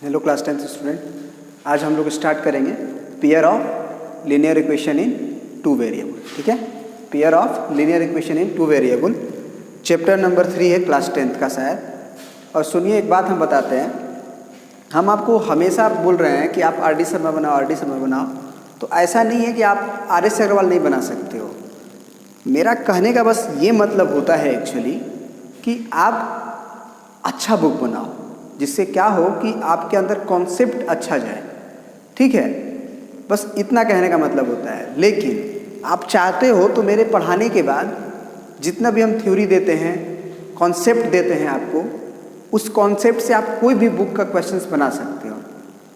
Hello class 10th student, आज हम लोग स्टार्ट करेंगे pair of linear equation in two variable. ठीक है, pair of linear equation in two variable, chapter number 3 है क्लास 10th का शायद। और सुनिए, एक बात हम बताते हैं, हम आपको हमेशा बोल रहे हैं कि आप आर डी शर्मा बनाओ, आर डी शर्मा बनाओ। तो ऐसा नहीं है कि आप आर एस अग्रवाल नहीं बना सकते हो। मेरा कहने का बस ये मतलब होता है एक्चुअली कि आप अच्छा बुक बनाओ, जिससे क्या हो कि आपके अंदर कॉन्सेप्ट अच्छा जाए। ठीक है, बस इतना कहने का मतलब होता है। लेकिन आप चाहते हो तो मेरे पढ़ाने के बाद जितना भी हम थ्योरी देते हैं, कॉन्सेप्ट देते हैं आपको, उस कॉन्सेप्ट से आप कोई भी बुक का क्वेश्चंस बना सकते हो।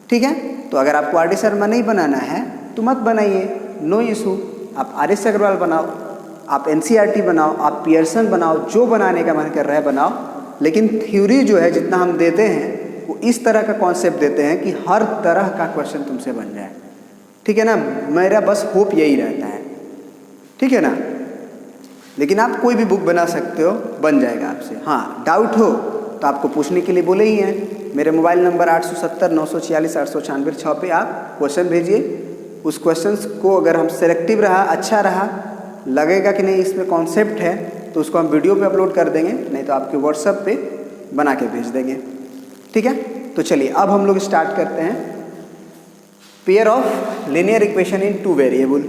ठीक है, तो अगर आपको आर डी शर्मा नहीं बनाना है तो मत बनाइए, नो इशू। आप आर एस अग्रवाल बनाओ, आप एन सी आर टी बनाओ, आप पियर्सन बनाओ, जो बनाने का मन कर रहा है बनाओ। लेकिन थ्योरी जो है जितना हम देते हैं वो इस तरह का कॉन्सेप्ट देते हैं कि हर तरह का क्वेश्चन तुमसे बन जाए। ठीक है ना, मेरा बस होप यही रहता है। ठीक है ना, लेकिन आप कोई भी बुक बना सकते हो, बन जाएगा आपसे। हाँ, डाउट हो तो आपको पूछने के लिए बोले ही हैं। मेरे मोबाइल नंबर 870 946 896 6 पे आप क्वेश्चन भेजिए। उस क्वेश्चंस को अगर हम सेलेक्टिव रहा, अच्छा रहा, लगेगा कि नहीं इसमें कॉन्सेप्ट है, तो उसको हम वीडियो पे अपलोड कर देंगे, नहीं तो आपके व्हाट्सएप पे बना के भेज देंगे। ठीक है, तो चलिए अब हम लोग स्टार्ट करते हैं pair of linear equation in two variable.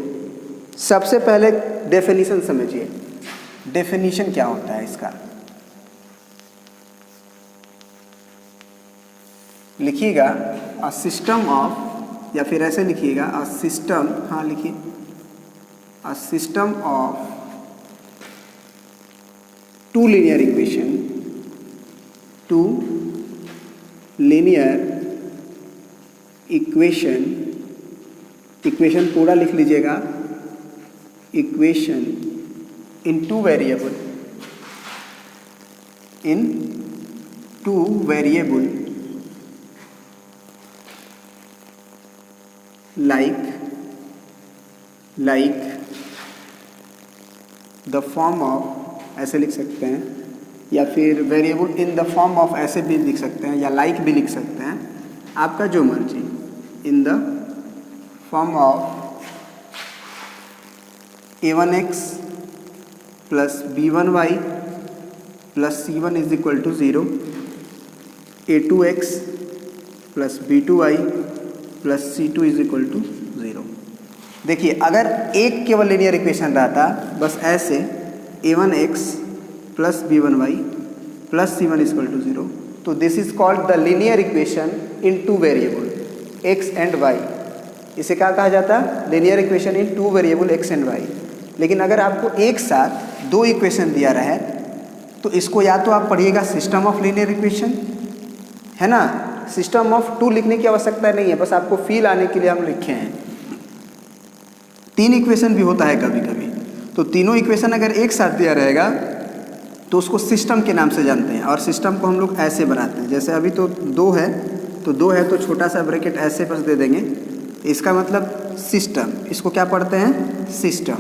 सबसे पहले डेफिनेशन समझिए, डेफिनेशन क्या होता है इसका। लिखिएगा अ सिस्टम ऑफ, या फिर ऐसे लिखिएगा अ सिस्टम, हाँ लिखिए, a system of two linear equation, two linear equation, equation पूरा लिख लीजिएगा, equation in two variable, in two variable, like the form of, ऐसे लिख सकते हैं, या फिर variable in the form of ऐसे भी लिख सकते हैं, या लाइक भी लिख सकते हैं, आपका जो मर्जी। In the form of a1x plus b1y plus c1 is equal to 0, a2x plus b2y plus c2 is equal to 0। देखिए, अगर एक केवल लीनियर इक्वेशन रहता बस ऐसे a1x plus b1y plus c1 equal to 0, तो this is called the linear equation in two variable x and y। इसे क्या कहा जाता है? Linear equation in two variable x and y। लेकिन अगर आपको एक साथ दो इक्वेशन दिया रहे तो इसको या तो आप पढ़िएगा सिस्टम ऑफ लीनियर इक्वेशन, है ना। सिस्टम ऑफ टू लिखने की आवश्यकता नहीं है, बस आपको फील आने के लिए हम लिखे हैं। तीन इक्वेशन भी होता है कभी कभी, तो तीनों इक्वेशन अगर एक साथ दिया रहेगा तो उसको सिस्टम के नाम से जानते हैं। और सिस्टम को हम लोग ऐसे बनाते हैं, जैसे अभी तो दो है तो छोटा सा ब्रैकेट ऐसे बस दे देंगे, इसका मतलब सिस्टम। इसको क्या पढ़ते हैं? सिस्टम।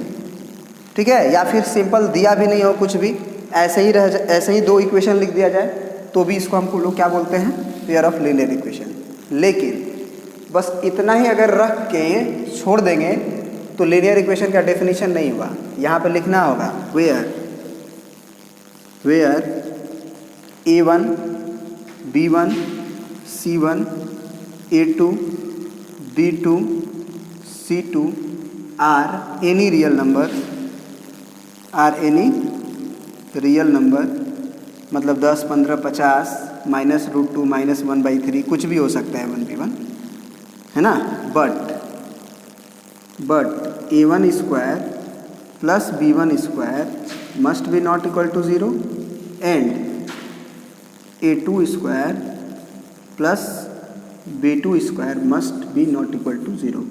ठीक है, या फिर सिंपल दिया भी नहीं हो कुछ भी, ऐसे ही दो इक्वेशन लिख दिया जाए तो भी इसको हमको लोग क्या बोलते हैं? Pair of linear equation. लेकिन बस इतना ही अगर रख के छोड़ देंगे तो लीनियर इक्वेशन का डेफिनेशन नहीं हुआ। यहाँ पे लिखना होगा where a1 b1 c1 a2 b2 c2 are any real number, मतलब 10 15 50 -√2 -1/3 कुछ भी हो सकता है, 1b1, है ना। But a1 square plus b1 square must be not equal to 0 and a2 square plus b2 square must be not equal to 0।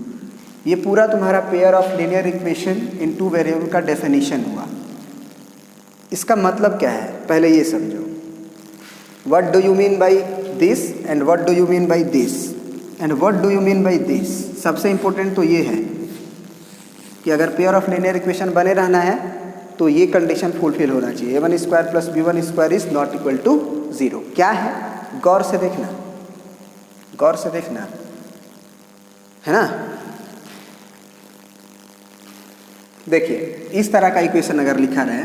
ये पूरा तुम्हारा pair of linear equation in two variable का डेफिनेशन हुआ। इसका मतलब क्या है पहले ये समझो। What do you mean by this and what do you mean by this and what do you mean by this. सबसे इंपॉर्टेंट तो ये है कि अगर पेयर ऑफ लीनियर इक्वेशन बने रहना है तो ये कंडीशन फुलफिल होना चाहिए। a1 square plus b1 square is not equal to 0। क्या है? गौर से देखना, गौर से देखना, है ना। देखिए इस तरह का इक्वेशन अगर लिखा रहे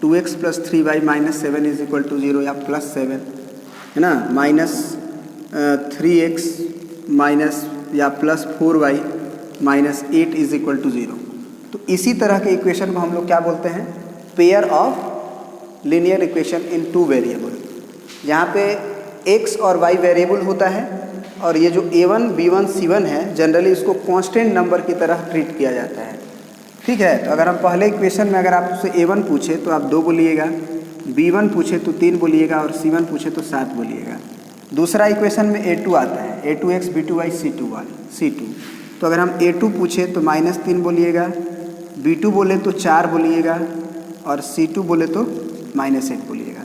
2x + 3y - 7 = 0 या +7, है ना, -3x माइनस या +4y - 8 = 0। तो इसी तरह के इक्वेशन को हम लोग क्या बोलते हैं, pair of linear equation in 2 variable, जहाँ पे x और y वेरिएबल होता है और ये जो a1 b1 c1 है जनरली इसको कांस्टेंट नंबर की तरह ट्रीट किया जाता है। ठीक है, तो अगर हम पहले इक्वेशन में अगर आपसे a1 पूछे तो आप 2 बोलिएगा, b1 पूछे तो 3 बोलिएगा और c1 पूछे तो 7 बोलिएगा। दूसरा इक्वेशन में a2 आता है, a2x b2y c2। तो अगर हम a2 पूछे तो -3 बोलिएगा, b2 बोले तो 4 बोलिएगा और c2 बोले तो -8 बोलिएगा।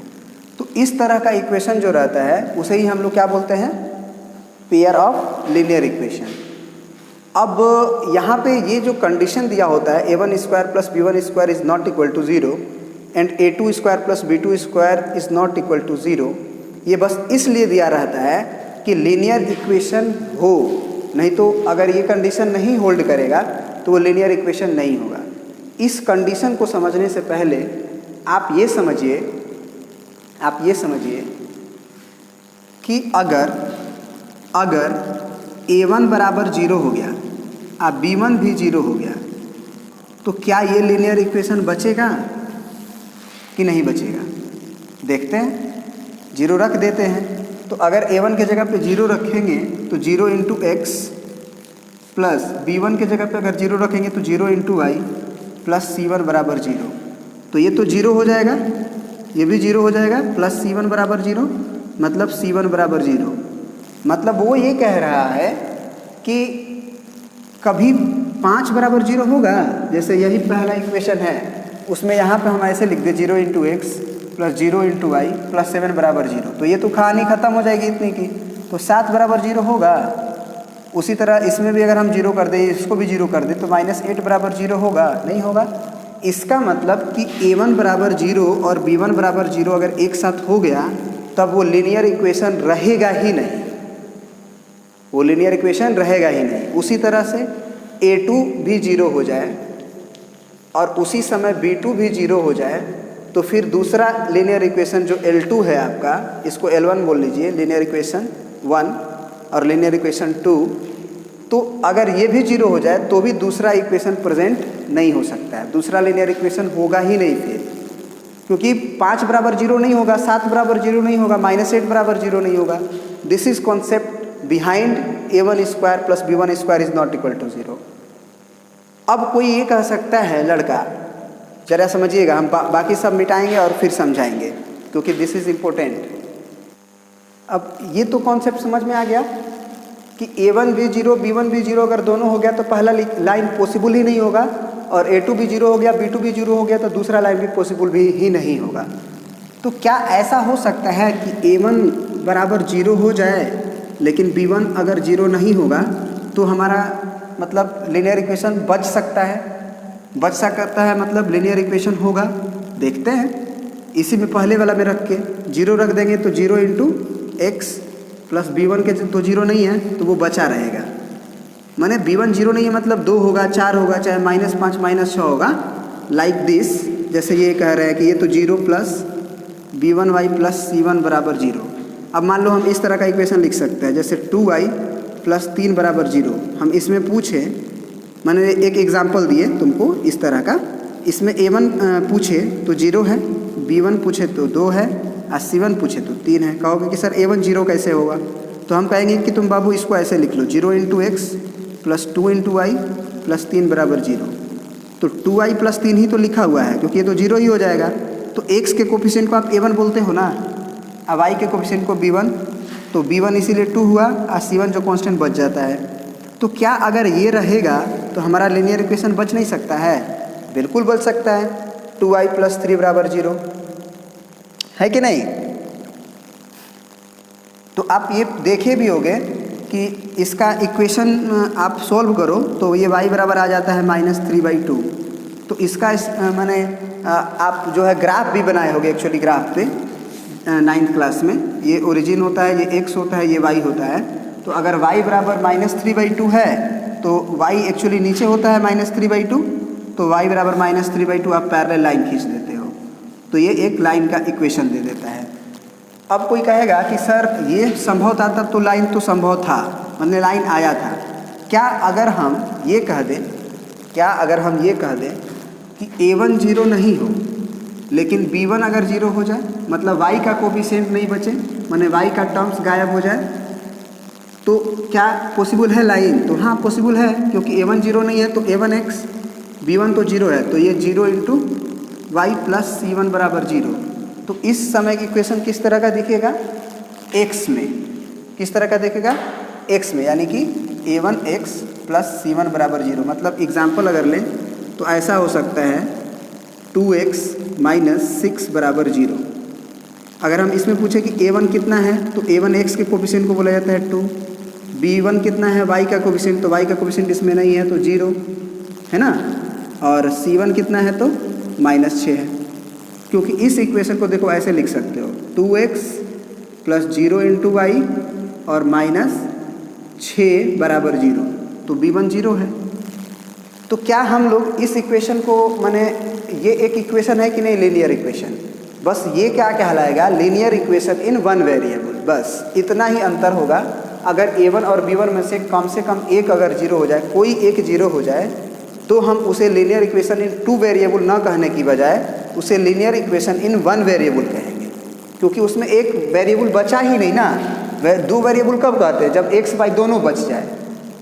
तो इस तरह का इक्वेशन जो रहता है उसे ही हम लोग क्या बोलते हैं, पेयर ऑफ लीनियर इक्वेशन। अब यहाँ पे ये जो कंडीशन दिया होता है a1² + b1² is not equal to 0 and a2² + b2² is not equal to 0, ये बस इसलिए दिया रहता है कि लीनियर इक्वेशन हो, नहीं तो अगर ये कंडीशन नहीं होल्ड करेगा तो वो लीनियर इक्वेशन नहीं होगा। इस कंडीशन को समझने से पहले आप ये समझिए कि अगर a1 बराबर 0 हो गया और b1 भी 0 हो गया तो क्या ये लीनियर इक्वेशन बचेगा कि नहीं बचेगा। देखते हैं, 0 रख देते हैं। तो अगर a1 के जगह पे 0 रखेंगे तो 0 × x प्लस b1 के जगह पे अगर 0 रखेंगे तो 0 × y प्लस c1 बराबर 0। तो ये तो 0 हो जाएगा, ये भी 0 हो जाएगा, प्लस c1 बराबर 0 मतलब c1 बराबर 0। मतलब वो ये कह रहा है कि कभी 5 बराबर 0 होगा, जैसे यही पहला इक्वेशन है उसमें यहाँ पे हम ऐसे लिख दे 0 × x प्लस 0 × y प्लस 7 बराबर 0, तो ये तो कहानी ख़त्म हो जाएगी इतनी की, तो 7 बराबर 0 होगा। उसी तरह इसमें भी अगर हम 0 कर दें, इसको भी 0 कर दें तो -8 बराबर 0 होगा, नहीं होगा। इसका मतलब कि a1 बराबर 0 और b1 बराबर 0 अगर एक साथ हो गया तब वो लीनियर इक्वेशन रहेगा ही नहीं, वो लीनियर इक्वेशन रहेगा ही नहीं। उसी तरह से a2 भी 0 हो जाए और उसी समय b2 भी 0 हो जाए तो फिर दूसरा लीनियर इक्वेशन जो L2 है आपका, इसको L1 बोल लीजिए, लीनियर इक्वेशन 1 और लीनियर इक्वेशन 2, तो अगर ये भी 0 हो जाए तो भी दूसरा इक्वेशन प्रेजेंट नहीं हो सकता है, दूसरा लीनियर इक्वेशन होगा ही नहीं फिर, क्योंकि 5 बराबर 0 नहीं होगा, 7 बराबर 0 नहीं होगा, -8 बराबर 0 नहीं होगा। This is concept behind a1² + b1² is not equal to 0। अब कोई ये कह सकता है, लड़का जरा समझिएगा, हम बाकी सब मिटाएंगे और फिर समझाएंगे क्योंकि दिस इज इम्पोर्टेंट। अब ये तो कॉन्सेप्ट समझ में आ गया कि a1 भी 0 b1 भी 0 अगर दोनों हो गया तो पहला लाइन पॉसिबल ही नहीं होगा, और a2 भी 0 हो गया b2 भी 0 हो गया तो दूसरा लाइन भी पॉसिबल भी ही नहीं होगा। तो क्या ऐसा हो सकता है कि a1 बराबर 0 हो जाए लेकिन b1 अगर 0 नहीं होगा तो हमारा मतलब लीनियर इक्वेशन बच सकता है, मतलब लीनियर इक्वेशन होगा। देखते हैं, इसी में पहले वाला में रख के 0 रख देंगे तो 0 × x प्लस b1 के तो 0 नहीं है तो वो बचा रहेगा, माने b1 0 नहीं है मतलब 2 होगा, 4 होगा, चाहे -5 -6 होगा, लाइक दिस। जैसे ये कह रहे हैं कि ये तो 0 प्लस b1y प्लस c1 बराबर 0। अब मान लो हम इस तरह का इक्वेशन लिख सकते हैं, जैसे 2y प्लस 3 बराबर 0। हम इसमें पूछे, मैंने एक एग्जाम्पल दिए तुमको इस तरह का, इसमें a1 पूछे तो 0 है, b1 पूछे तो 2 है और c1 पूछे तो 3 है। कहोगे कि सर a1 0 कैसे होगा, तो हम कहेंगे कि तुम बाबू इसको ऐसे लिख लो, 0 × x प्लस 2 × y प्लस 3 बराबर 0। तो 2y प्लस 3 ही तो लिखा हुआ है क्योंकि ये तो 0 ही हो जाएगा। तो x के कोफिशिएंट को आप a1 बोलते हो ना, अब y के कोफिशिएंट को b1, तो b1 इसीलिए 2 हुआ और c1 जो कांस्टेंट बच जाता है। तो क्या अगर ये रहेगा तो हमारा लीनियर इक्वेशन बच नहीं सकता है? बिल्कुल बच सकता है, 2y प्लस 3 बराबर 0 है कि नहीं। तो आप ये देखे भी होंगे कि इसका इक्वेशन आप सॉल्व करो तो ये y बराबर आ जाता है -3/2। तो इसका माने आप जो है ग्राफ भी बनाए होंगे, एक्चुअली ग्राफ पे 9th क्लास में ये ओरिजिन होता है, ये x होता है, ये y होता है। तो अगर y बराबर -3/2 है तो y एक्चुअली नीचे होता है -3/2, तो y बराबर -3/2 आप पैरेलल लाइन खींच देते हो, तो ये एक लाइन का इक्वेशन दे देता है। अब कोई कहेगा कि सर ये संभव था तब तो लाइन तो संभव था, मतलब लाइन आया था। क्या अगर हम ये कह दें कि a1 0 नहीं हो लेकिन b1 अगर 0 हो जाए, मतलब y का कोफिशिएंट नहीं बचे, माने y का टर्म्स गायब हो जाए, तो क्या पॉसिबल है लाइन? तो हाँ पॉसिबल है, क्योंकि a1 0 नहीं है तो a1x, b1 तो 0 है तो ये 0 इंटू वाई प्लस c1 बराबर 0। तो इस समय की इक्वेशन किस तरह का दिखेगा? x में। किस तरह का दिखेगा? x में, यानी कि a1x प्लस c1 बराबर 0। मतलब एग्जाम्पल अगर लें तो ऐसा हो सकता है 2x माइनस 6 बराबर 0। अगर हम इसमें पूछे कि a1 कितना है तो a1x के कोफिशिएंट को बोला जाता है 2, b1 कितना है y का कोफिशिएंट, तो y का कोफिशिएंट इसमें नहीं है तो 0 है ना, और c1 कितना है तो -6 है। क्योंकि इस इक्वेशन को देखो ऐसे लिख सकते हो 2x प्लस 0 इंटू वाई और -6 बराबर 0, तो b1 0 है। तो क्या हम लोग इस इक्वेशन को, माने ये एक इक्वेशन है कि नहीं लीनियर इक्वेशन, बस ये क्या कहलाएगा? Linear equation in one variable, बस इतना ही अंतर होगा। अगर a1 और b1 में से कम एक अगर 0 हो जाए, कोई एक 0 हो जाए, तो हम उसे linear equation in two variable ना कहने की बजाय उसे linear equation in one variable कहेंगे, क्योंकि उसमें एक वेरिएबल बचा ही नहीं ना। दो वेरिएबल कब कहते हैं? जब x y दोनों बच जाए।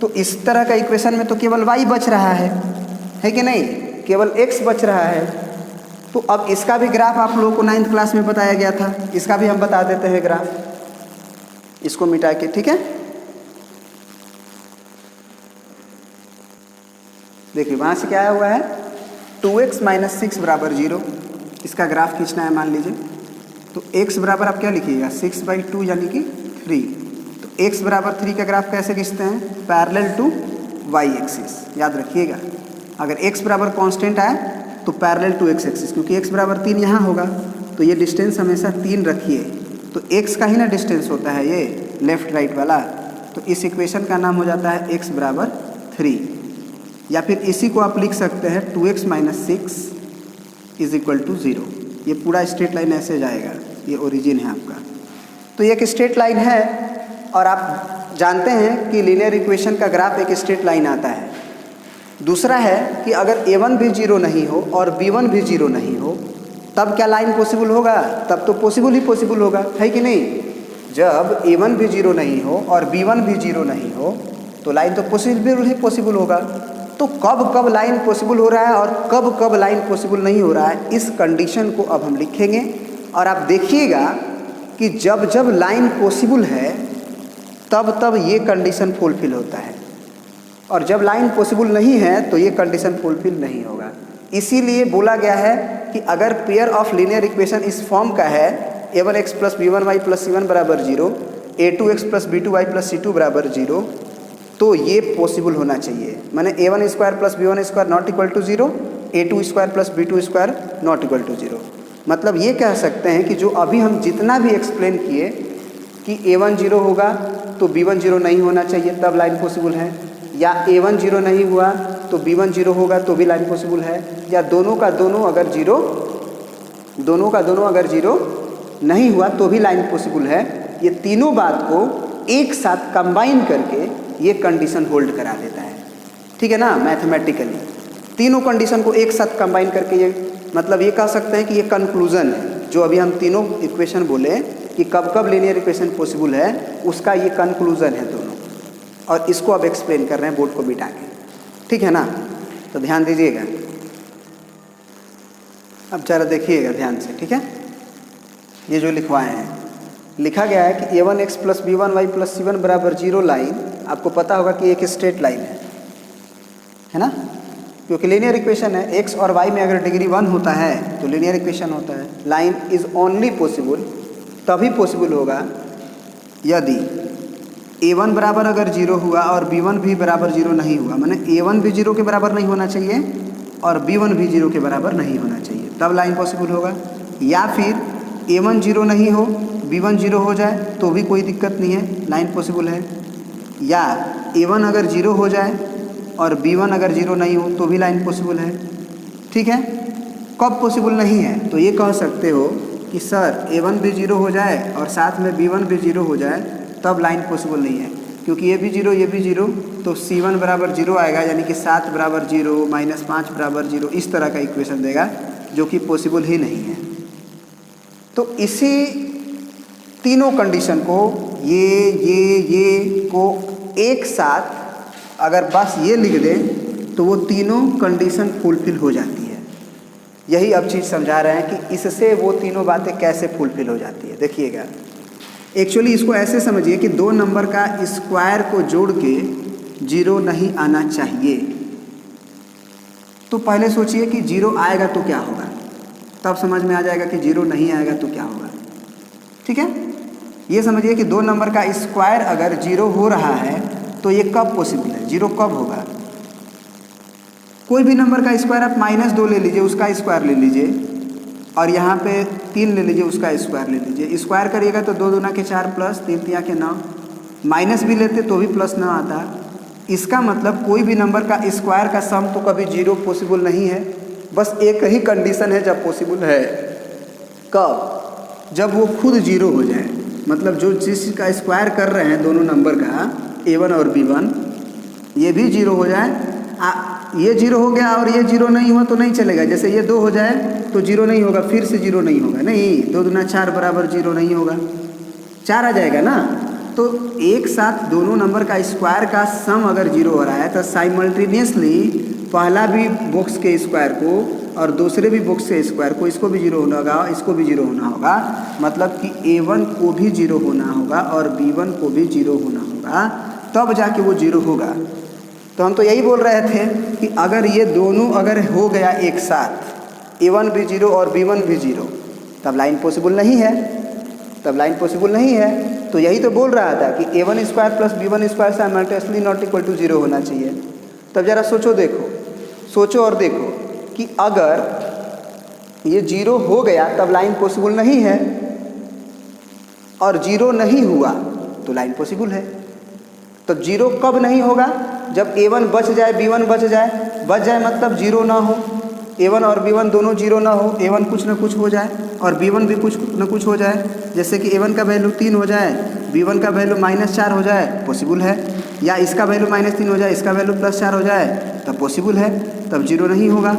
तो इस तरह का इक्वेशन में तो केवल y बच रहा है कि नहीं? केवल x बच रहा है। तो अब इसका भी ग्राफ आप लोगों को 9th क्लास में बताया गया था, इसका भी हम बता देते हैं ग्राफ, इसको मिटा के, ठीक है। देखिए वहाँ से क्या आया हुआ है 2x माइनस 6 बराबर 0, इसका ग्राफ खींचना है मान लीजिए। तो x बराबर आप क्या लिखिएगा 6/2 यानी कि 3। तो x बराबर 3 का ग्राफ कैसे खींचते हैं? पैरेलल टू y एक्सिस, याद रखिएगा। अगर x बराबर कांस्टेंट आए तो पैरेलल टू x एक्सिस, क्योंकि x बराबर 3 यहाँ होगा तो ये डिस्टेंस हमेशा 3 रखिए, तो x का ही ना डिस्टेंस होता है ये लेफ्ट राइट वाला। तो इस इक्वेशन का नाम हो जाता है x बराबर 3, या फिर इसी को आप लिख सकते हैं 2x minus 6 is equal to 0। ये पूरा स्ट्रेट लाइन ऐसे जाएगा, ये ओरिजिन है आपका। तो ये एक स्ट्रेट लाइन है, और आप जानते हैं कि लीनियर इक्वेशन का ग्राफ एक स्ट्रेट लाइन आता है। दूसरा है कि अगर a1 भी 0 नहीं हो और b1 भी 0 नहीं हो, तब क्या लाइन पॉसिबल होगा? तब तो पॉसिबल ही पॉसिबल होगा, है कि नहीं? जब a1 भी 0 नहीं हो और b1 भी 0 नहीं हो तो लाइन तो पॉसिबल ही पॉसिबल होगा। तो कब कब लाइन पॉसिबल हो रहा है और कब कब लाइन पॉसिबल नहीं हो रहा है, इस कंडीशन को अब हम लिखेंगे। और आप देखिएगा कि जब जब लाइन पॉसिबल है तब तब ये कंडीशन फुलफिल होता है, और जब लाइन पॉसिबल नहीं है तो ये कंडीशन फुलफिल नहीं होगा। इसीलिए बोला गया है कि अगर पेयर ऑफ लीनियर इक्वेशन इस फॉर्म का है a1x plus b1y plus c1 बराबर 0, a2x plus b2y plus c2 बराबर 0, तो ये पॉसिबल होना चाहिए। माने a1 square plus b1 square not equal to 0, a2 square plus b2 square not equal to 0। मतलब ये कह सकते हैं कि जो अभी हम जितना भी एक्सप्लेन किए कि a1 0 होगा तो b1 0 नहीं होना चाहिए तब लाइन पॉसिबल है, या a1 0 नहीं हुआ तो b1 0 होगा तो भी लाइन पॉसिबल है, या दोनों का दोनों अगर 0 नहीं हुआ तो भी लाइन पॉसिबल है। ये तीनों बात को एक साथ कंबाइन करके ये कंडीशन होल्ड करा देता है, ठीक है ना। मैथमेटिकली तीनों कंडीशन को एक साथ कंबाइन करके ये मतलब ये कह सकते हैं कि ये कंक्लूजन है। जो अभी हम तीनों इक्वेशन बोले कि कब कब लीनियर इक्वेशन पॉसिबल है, उसका ये कंक्लूजन है दोनों, और इसको अब एक्सप्लेन कर रहे हैं बोर्ड को बिठा के, ठीक है ना। तो ध्यान दीजिएगा, अब जरा देखिएगा ध्यान से, ठीक है। ये जो लिखवाए हैं, लिखा गया है कि a1x plus b1y plus c1 बराबर 0 लाइन, आपको पता होगा कि एक स्ट्रेट लाइन है ना, क्योंकि लीनियर इक्वेशन है। x और y में अगर डिग्री 1 होता है तो लीनियर इक्वेशन होता है। लाइन इज ओनली पॉसिबल, तभी पॉसिबल होगा यदि a1 बराबर अगर 0 हुआ और b1 भी बराबर 0 नहीं हुआ, माने a1 भी 0 के बराबर नहीं होना चाहिए और b1 भी 0 के बराबर नहीं होना चाहिए, तब लाइन पॉसिबल होगा। या फिर a1 0 नहीं हो, b1 0 हो जाए तो भी कोई दिक्कत नहीं है, लाइन पॉसिबल है। या A1 अगर 0 हो जाए और B1 अगर 0 नहीं हो तो भी लाइन पॉसिबल है। ठीक है, कब पॉसिबल नहीं है? तो ये कह सकते हो कि सर A1 भी 0 हो जाए और साथ में B1 भी 0 हो जाए तब लाइन पॉसिबल नहीं है, क्योंकि ये भी 0 ये भी 0, तो C1 बराबर 0 आएगा, यानी कि 7 बराबर 0 -5 बराबर 0, इस तरह का इक्वेशन देगा जो कि पॉसिबल ही नहीं है। तो इसी तीनों कंडीशन को ये को एक साथ अगर बस ये लिख दें तो वो तीनों कंडीशन फुलफिल हो जाती है। यही अब चीज़ समझा रहे हैं कि इससे वो तीनों बातें कैसे फुलफिल हो जाती है। देखिएगा, एक्चुअली इसको ऐसे समझिए कि दो नंबर का स्क्वायर को जोड़ के 0 नहीं आना चाहिए। तो पहले सोचिए कि 0 आएगा तो क्या होगा, तब समझ में आ जाएगा कि 0 नहीं आएगा तो क्या होगा। ठीक है, ये समझिए कि दो नंबर का स्क्वायर अगर 0 हो रहा है तो ये कब पॉसिबल है, 0 कब होगा? कोई भी नंबर का स्क्वायर आप -2 ले लीजिए, उसका स्क्वायर ले लीजिए, और यहाँ पे 3 ले लीजिए, उसका स्क्वायर ले लीजिए। स्क्वायर करिएगा तो 2 दूना के 4 प्लस 3 तिया के 9, माइनस भी लेते तो भी प्लस 9 आता। इसका मतलब कोई भी नंबर का स्क्वायर का सम तो कभी 0 पॉसिबल नहीं है। बस एक ही कंडीशन है जब पॉसिबल है, कब? जब वो खुद 0 हो जाए। मतलब जो चीज़ का स्क्वायर कर रहे हैं दोनों नंबर का A1 और B1, ये भी 0 हो जाए। ये 0 हो गया और ये 0 नहीं हुआ तो नहीं चलेगा। जैसे ये 2 हो जाए तो 0 नहीं होगा, फिर से 0 नहीं होगा, नहीं, 2 दूना 4 बराबर 0 नहीं होगा, 4 आ जाएगा ना। तो एक साथ दोनों नंबर का स्क्वायर का सम अगर 0 हो रहा है तो साइमल्टेनियसली पहला भी बॉक्स के स्क्वायर को और दूसरे भी बॉक्स के स्क्वायर को, इसको भी 0 होना होगा, इसको भी 0 होना होगा। मतलब कि A1 को भी 0 होना होगा और B1 को भी 0 होना होगा, तब जाके वो 0 होगा। तो हम तो यही बोल रहे थे कि अगर ये दोनों अगर हो गया एक साथ, A1 भी 0 और B1 भी 0, तब लाइन पॉसिबल नहीं है, तब लाइन पॉसिबल नहीं है। तो यही तो बोल रहा था कि A1 square plus B1 square simultaneously not equal to 0 होना चाहिए। तब जरा सोचो और देखो कि अगर ये 0 हो गया तब लाइन पॉसिबल नहीं है, और 0 नहीं हुआ तो लाइन पॉसिबल है। तो 0 कब नहीं होगा? जब A1 बच जाए, B1 बच जाए मतलब 0 ना हो, A1 और B1 दोनों 0 ना हो, A1 कुछ ना कुछ हो जाए और B1 भी कुछ ना कुछ हो जाए। जैसे कि A1 का वैल्यू 3 हो जाए, B1 का वैल्यू -4 हो जाए, पॉसिबल है। या इसका वैल्यू -3 हो जाए, इसका वैल्यू +4 हो जाए, तब पॉसिबल है, तब 0 नहीं होगा।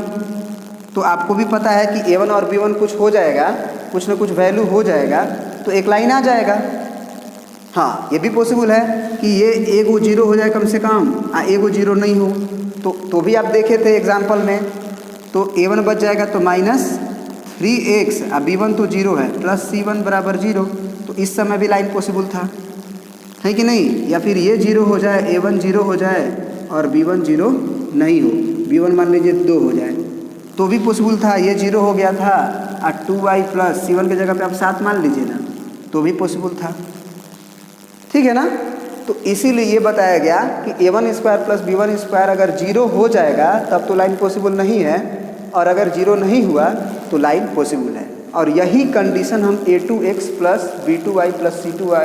तो आपको भी पता है कि A1 और B1 कुछ हो जाएगा, कुछ ना कुछ वैल्यू हो जाएगा तो एक लाइन आ जाएगा। हाँ, ये भी पॉसिबल है कि ये एगो 0 हो जाए कम से कम, एगो 0 नहीं हो, तो भी आप देखे थे एग्जाम्पल में। तो A1 बच जाएगा तो -3x, B1 तो 0 है, प्लस C1 बराबर 0, तो इस समय भी लाइन पॉसिबल था, है कि नहीं? या फिर ये 0 हो जाए, A1 0 हो जाए और B1 0 नहीं हो, B1 मान लीजिए 2 हो जाए, तो भी पॉसिबल था। ये 0 हो गया था और 2y प्लस C1 की जगह पे आप 7 मान लीजिए ना, तो भी पॉसिबल था। ठीक है ना? तो इसीलिए ये बताया गया कि A1 square plus B1 square अगर 0 हो जाएगा तब तो लाइन पॉसिबल नहीं है, और अगर 0 नहीं हुआ तो लाइन पॉसिबल है। और यही कंडीशन हम A2x plus B2y plus C2y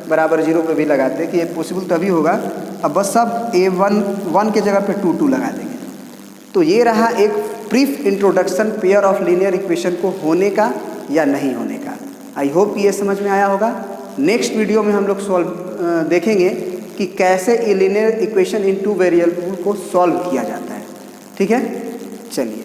बराबर 0 पे भी लगाते हैं कि ये पॉसिबल तभी होगा। अब बस सब A1 1 के जगह पे 2 लगा देंगे। तो ये रहा एक brief introduction pair of linear equation को होने का या नहीं होने का। आई होप ये समझ में आया होगा। नेक्स्ट वीडियो में हम लोग देखेंगे कि कैसे लीनियर इक्वेशन इन 2 वेरिएबल को सॉल्व किया जाता है। ठीक है, चलिए।